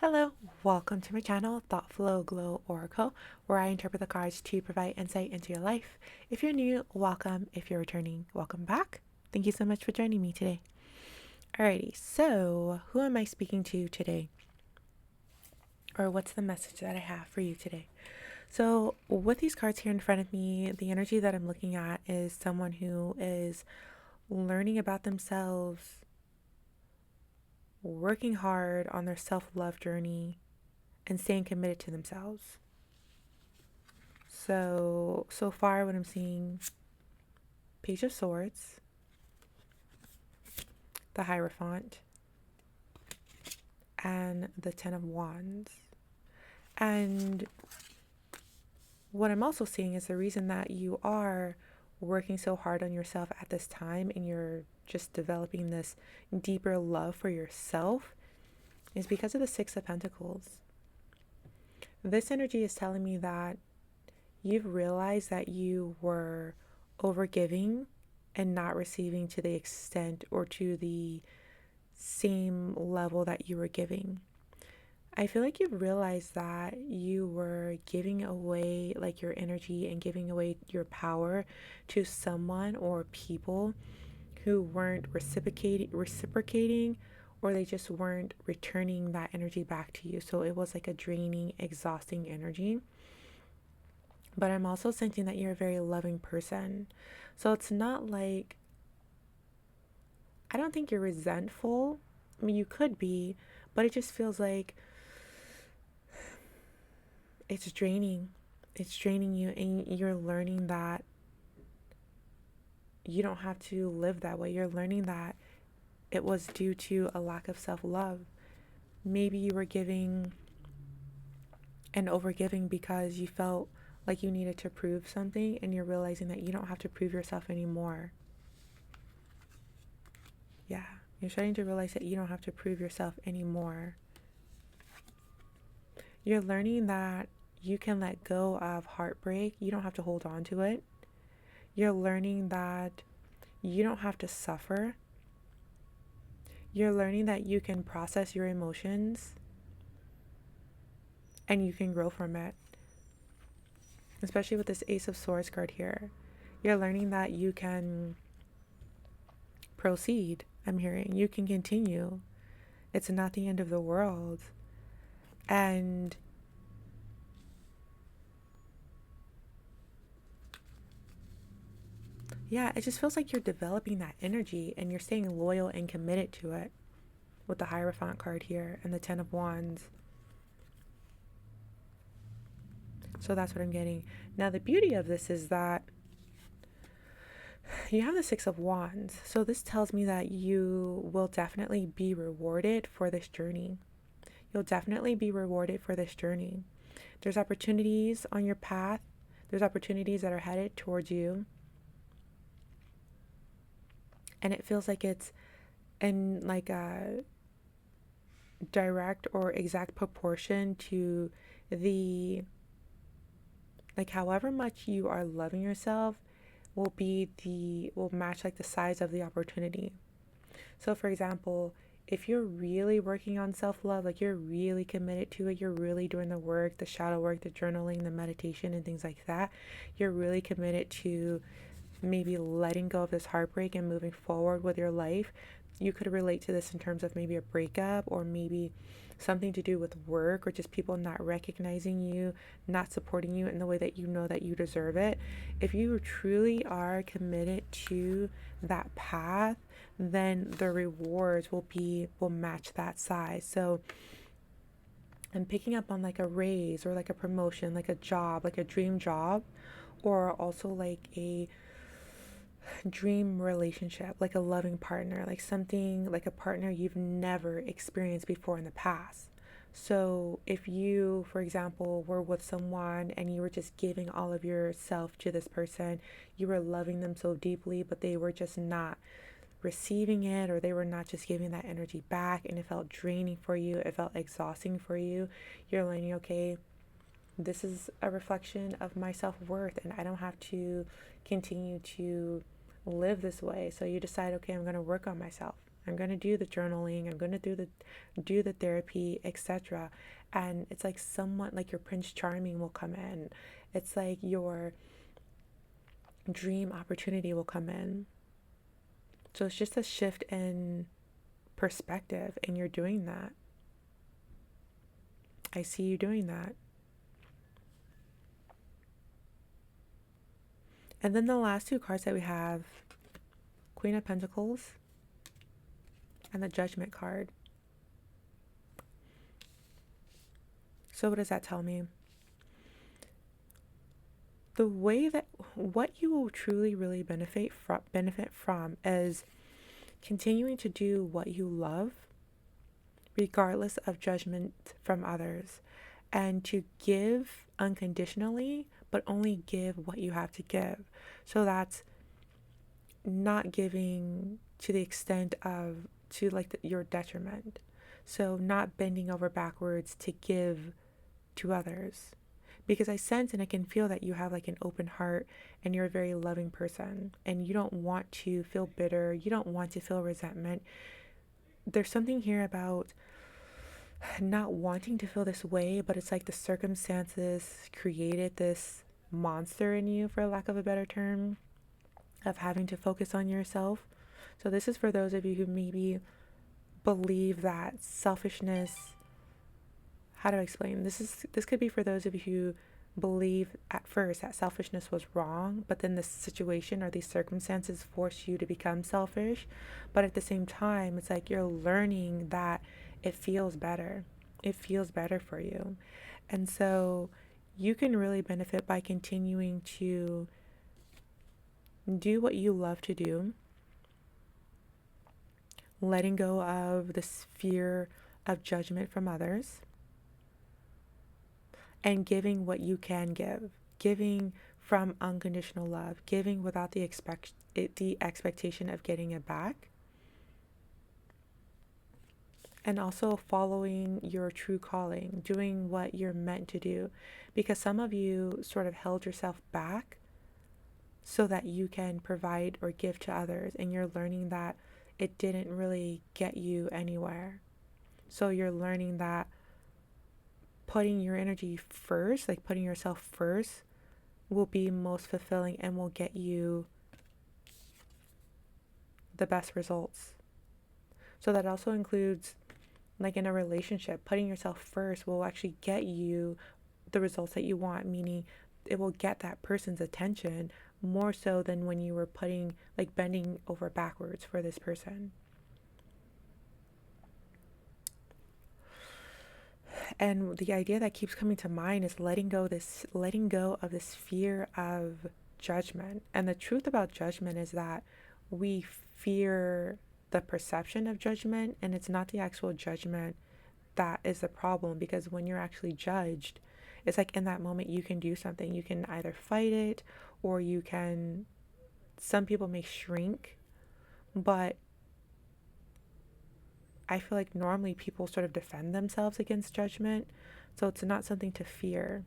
Hello, welcome to my channel, Thought Flow Glow Oracle, where I interpret the cards to provide insight into your life. If you're new, welcome. If you're returning, welcome back. Thank you so much for joining me today. Alrighty, so who am I speaking to today? Or what's the message that I have for you today? So, with these cards here in front of me, the energy that I'm looking at is someone who is learning about themselves, working hard on their self-love journey, and staying committed to themselves. So far what I'm seeing, Page of Swords, the Hierophant, and the Ten of Wands. And what I'm also seeing is the reason that you are working so hard on yourself at this time and you're just developing this deeper love for yourself is because of the Six of Pentacles. This energy is telling me that you've realized that you were overgiving and not receiving to the extent or to the same level that you were giving. I feel like you've realized that you were giving away like your energy and giving away your power to someone or people who weren't reciprocating, or they just weren't returning that energy back to you. So it was like a draining, exhausting energy. But I'm also sensing that you're a very loving person. So it's not like, I don't think you're resentful. I mean, you could be, but it just feels like it's draining. It's draining you, and you're learning that you don't have to live that way. You're learning that it was due to a lack of self-love. Maybe you were giving and overgiving because you felt like you needed to prove something, and you're realizing that you don't have to prove yourself anymore. Yeah, you're starting to realize that you don't have to prove yourself anymore. You're learning that you can let go of heartbreak. You don't have to hold on to it. You're learning that you don't have to suffer. You're learning that you can process your emotions and you can grow from it. Especially with this Ace of Swords card here. You're learning that you can proceed. I'm hearing you can continue. It's not the end of the world. And yeah, it just feels like you're developing that energy and you're staying loyal and committed to it with the Hierophant card here and the Ten of Wands. So that's what I'm getting. Now, the beauty of this is that you have the Six of Wands. So this tells me that you will definitely be rewarded for this journey. You'll definitely be rewarded for this journey. There's opportunities on your path. There's opportunities that are headed towards you. And it feels like it's in like a direct or exact proportion to the, like however much you are loving yourself will match like the size of the opportunity. So for example, if you're really working on self-love, like you're really committed to it, you're really doing the work, the shadow work, the journaling, the meditation and things like that, you're really committed to maybe letting go of this heartbreak and moving forward with your life. You could relate to this in terms of maybe a breakup, or maybe something to do with work, or just people not recognizing you, not supporting you in the way that you know that you deserve it. If you truly are committed to that path, then the rewards will match that size. So I'm picking up on like a raise or like a promotion, like a job, like a dream job, or also like a dream relationship, like a loving partner, like something like a partner you've never experienced before in the past. So if you, for example, were with someone and you were just giving all of yourself to this person, you were loving them so deeply, but they were just not receiving it, or they were not just giving that energy back, and it felt draining for you, it felt exhausting for you, you're learning, okay, this is a reflection of my self-worth and I don't have to continue to live this way. So you decide, okay, I'm going to work on myself. I'm going to do the journaling. I'm going to do the therapy, etc. And it's like someone like your Prince Charming will come in. It's like your dream opportunity will come in. So it's just a shift in perspective, and you're doing that. I see you doing that. And then the last two cards that we have, Queen of Pentacles and the Judgment card. So what does that tell me? The way that what you will truly really benefit from is continuing to do what you love regardless of judgment from others, and to give unconditionally, but only give what you have to give. So that's not giving to the extent of to like your detriment. So not bending over backwards to give to others, because I sense and I can feel that you have like an open heart and you're a very loving person and you don't want to feel bitter, you don't want to feel resentment. There's something here about not wanting to feel this way, but it's like the circumstances created this monster in you, for lack of a better term, of having to focus on yourself. So this is for those of you who maybe believe that selfishness, how do I explain? This could be for those of you who believe at first that selfishness was wrong, but then the situation or these circumstances force you to become selfish. But at the same time, it's like you're learning that it feels better. It feels better for you. And so you can really benefit by continuing to do what you love to do, letting go of this fear of judgment from others, and giving what you can give, giving from unconditional love, giving without the expectation of getting it back, and also following your true calling, doing what you're meant to do, because some of you sort of held yourself back so that you can provide or give to others, and you're learning that it didn't really get you anywhere. So you're learning that putting your energy first, like putting yourself first, will be most fulfilling and will get you the best results. So that also includes, like in a relationship, putting yourself first will actually get you the results that you want, meaning it will get that person's attention more so than when you were bending over backwards for this person. And the idea that keeps coming to mind is letting go of this fear of judgment. And the truth about judgment is that we fear the perception of judgment, and it's not the actual judgment that is the problem, because when you're actually judged, it's like in that moment you can do something. You can either fight it, or you can, some people may shrink, but I feel like normally people sort of defend themselves against judgment. So it's not something to fear.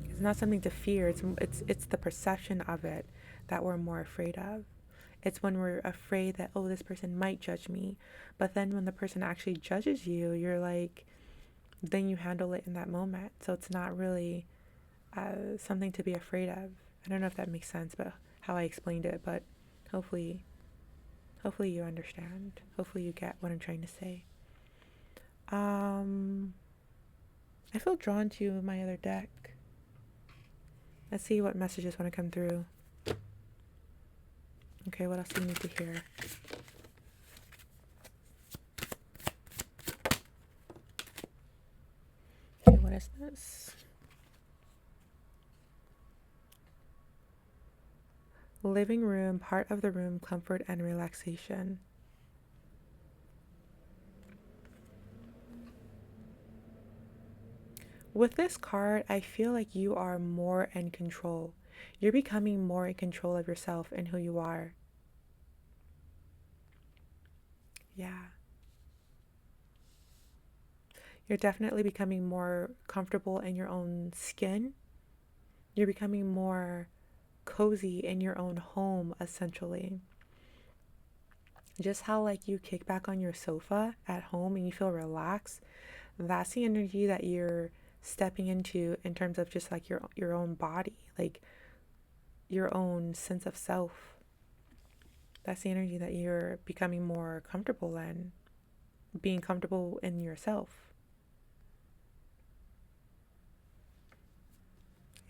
It's not something to fear. It's the perception of it that we're more afraid of. It's when we're afraid that, oh, this person might judge me. But then when the person actually judges you, you're like, then you handle it in that moment. So it's not really something to be afraid of. I don't know if that makes sense, but how I explained it, but hopefully you understand. Hopefully you get what I'm trying to say. I feel drawn to my other deck. Let's see what messages want to come through. Okay, what else do you need to hear? Okay, what is this? Living room, part of the room, comfort and relaxation. With this card, I feel like you are more in control. You're becoming more in control of yourself and who you are. Yeah. You're definitely becoming more comfortable in your own skin. You're becoming more cozy in your own home, essentially. Just how like you kick back on your sofa at home and you feel relaxed, that's the energy that you're stepping into in terms of just like your own body, like your own sense of self. That's the energy that you're becoming more comfortable in, being comfortable in yourself.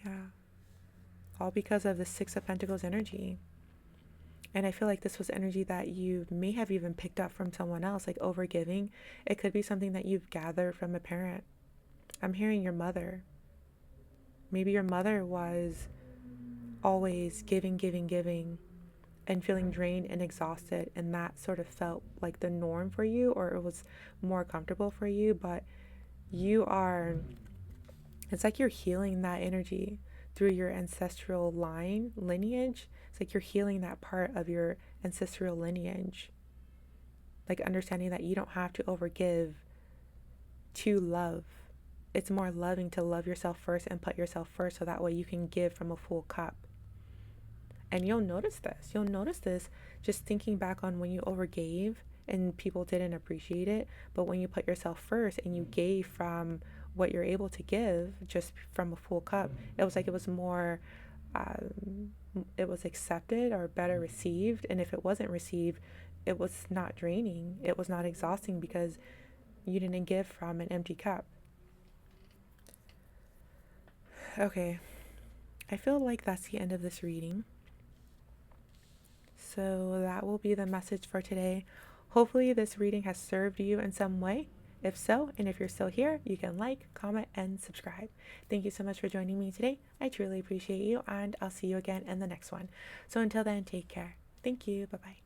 Yeah. All because of the Six of Pentacles energy. And I feel like this was energy that you may have even picked up from someone else, like overgiving. It could be something that you've gathered from a parent. I'm hearing your mother. Maybe your mother was always giving, giving, giving, and feeling drained and exhausted. And that sort of felt like the norm for you, or it was more comfortable for you. But you are, it's like you're healing that energy through your ancestral line lineage. It's like you're healing that part of your ancestral lineage. Like understanding that you don't have to overgive to love. It's more loving to love yourself first and put yourself first so that way you can give from a full cup. And you'll notice this. You'll notice this just thinking back on when you overgave and people didn't appreciate it. But when you put yourself first and you gave from what you're able to give just from a full cup, it was like it was more, um, it was accepted or better received. And if it wasn't received, it was not draining. It was not exhausting because you didn't give from an empty cup. Okay, I feel like that's the end of this reading. So that will be the message for today. Hopefully, this reading has served you in some way. If so, and if you're still here, you can like, comment, and subscribe. Thank you so much for joining me today. I truly appreciate you, and I'll see you again in the next one. So until then, take care. Thank you. Bye bye.